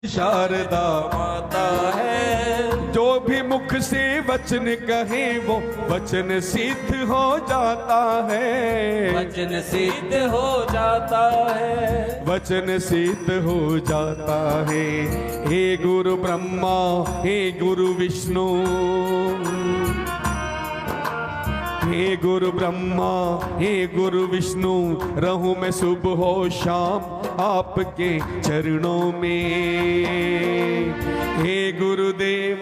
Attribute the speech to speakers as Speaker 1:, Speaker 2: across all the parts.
Speaker 1: शारदा माता है। जो भी मुख से वचन कहे वो वचन सिद्ध हो जाता है।
Speaker 2: वचन सिद्ध हो जाता है।
Speaker 1: वचन सिद्ध हो जाता है। हे गुरु ब्रह्मा हे गुरु विष्णु, हे गुरु ब्रह्मा हे गुरु विष्णु, रहूं मैं सुबह हो शाम आपके चरणों में। हे गुरुदेव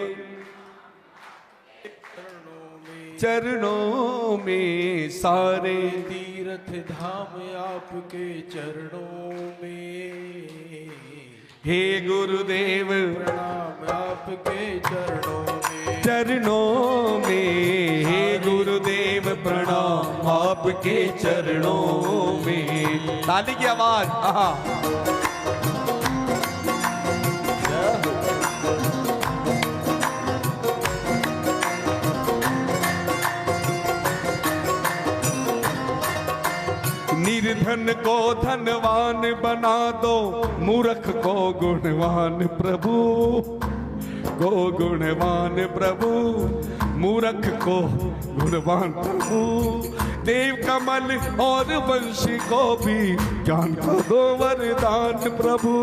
Speaker 1: चरणों में सारे
Speaker 3: तीर्थ धाम आपके चरणों में।
Speaker 1: हे गुरुदेव
Speaker 3: प्रणाम आपके चरणों में।
Speaker 1: चरणों में हे गुरुदेव प्रणाम आपके चरणों में। ताली की आवाज। आहा निर्धन को धनवान बना दो, मूर्ख को गुणवान प्रभु, को गुणवान प्रभु, मूर्ख को गुणवान प्रभु। देव कमल और वंश को भी ज्ञान का दो वरदान प्रभु,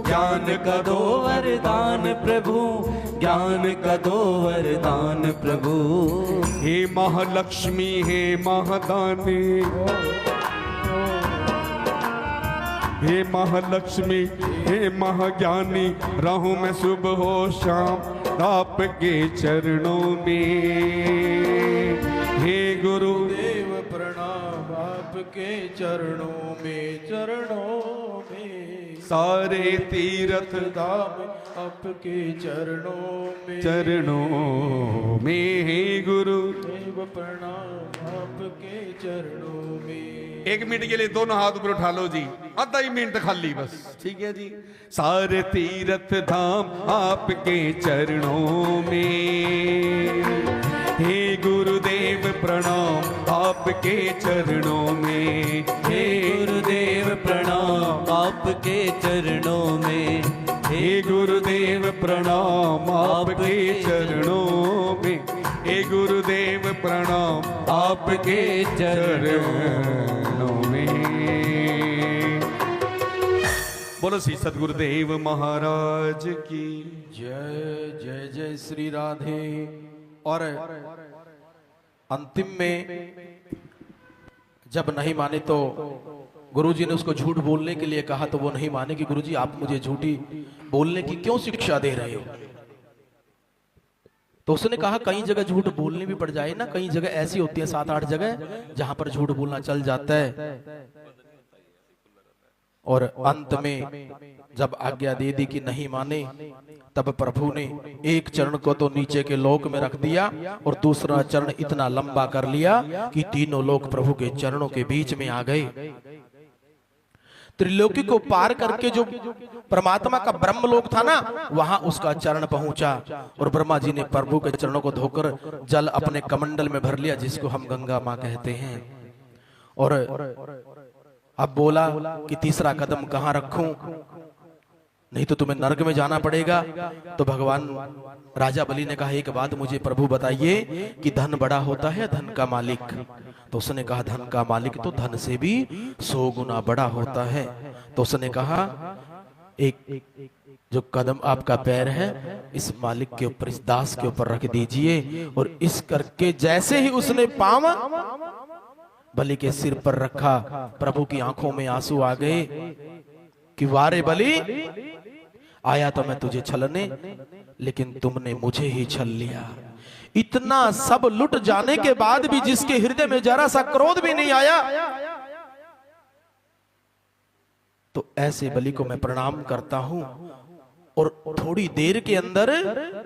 Speaker 2: ज्ञान का दो वरदान प्रभु, ज्ञान का दो वरदान प्रभु।
Speaker 1: हे महालक्ष्मी हे महादानी, हे महालक्ष्मी हे महाज्ञानी, रहूं मैं सुबह हो शाम आपके चरणों में। हे गुरु
Speaker 3: देव प्रणाम आपके चरणों में। चरणों में
Speaker 1: सारे तीर्थ
Speaker 3: धाम आपके चरणों में।
Speaker 1: चरणों में। हे गुरु
Speaker 3: देव प्रणाम आपके चरणों में।
Speaker 1: एक मिनट के लिए दोनों हाथ ऊपर उठा लो जी, आधा ही मिनट खाली बस, ठीक है जी। सारे तीर्थ धाम आपके चरणों में। हे गुरुदेव प्रणाम आपके चरणों में।
Speaker 2: हे गुरुदेव प्रणाम आपके चरणों में।
Speaker 1: हे गुरुदेव प्रणाम आपके चरणों में। हे गुरुदेव प्रणाम आपके चरणों में। बोलो श्री सद्गुरुदेव महाराज की
Speaker 3: जय जय जय श्री राधे। और अंतिम में जब नहीं माने तो गुरुजी ने उसको झूठ बोलने के लिए कहा, तो वो नहीं माने कि गुरुजी आप मुझे झूठी बोलने की क्यों शिक्षा दे रहे हो। तो उसने कहा कई जगह झूठ बोलनी भी पड़ जाए ना, कई जगह ऐसी होती है 7-8 जगह जहां पर झूठ बोलना चल जाता है। और अंत में जब आज्ञा दे दी कि नहीं माने, तब प्रभु ने एक चरण को तो नीचे के लोक में रख दिया और दूसरा चरण इतना लंबा कर लिया कि तीनों लोक प्रभु के चरणों के बीच में आ गए। त्रिलोकी को पार करके जो परमात्मा का ब्रह्मलोक था ना, वहां उसका चरण पहुंचा और ब्रह्मा जी ने प्रभु के चरणों को धोकर जल अपने कमंडल में भर लिया, जिसको हम गंगा मां कहते हैं। और अब बोला कि तीसरा कदम कहां रखूं, नहीं तो तुम्हें नरक में जाना पड़ेगा। तो भगवान राजा बलि ने कहा एक बात मुझे प्रभु बताइए कि धन बड़ा होता है धन का मालिक। तो उसने कहा धन का मालिक तो धन से भी 100 गुना बड़ा होता है। तो उसने कहा एक जो कदम आपका पैर है इस मालिक के ऊपर, इस दास के ऊपर रख दीजिए। और इस करके जैसे ही उसने पांव बलि के सिर पर रखा, प्रभु की आंखों में आंसू आ गए कि वारे बलि, आया तो मैं तुझे छलने, लेकिन तुमने मुझे ही छल लिया। इतना सब लुट जाने के बाद भी जिसके हृदय में जरा सा क्रोध भी नहीं आया, तो ऐसे बलि को मैं प्रणाम करता हूं। और थोड़ी देर के अंदर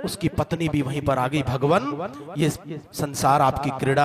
Speaker 3: उसकी पत्नी भी वहीं पर आ गई। भगवान, ये संसार आपकी क्रीड़ा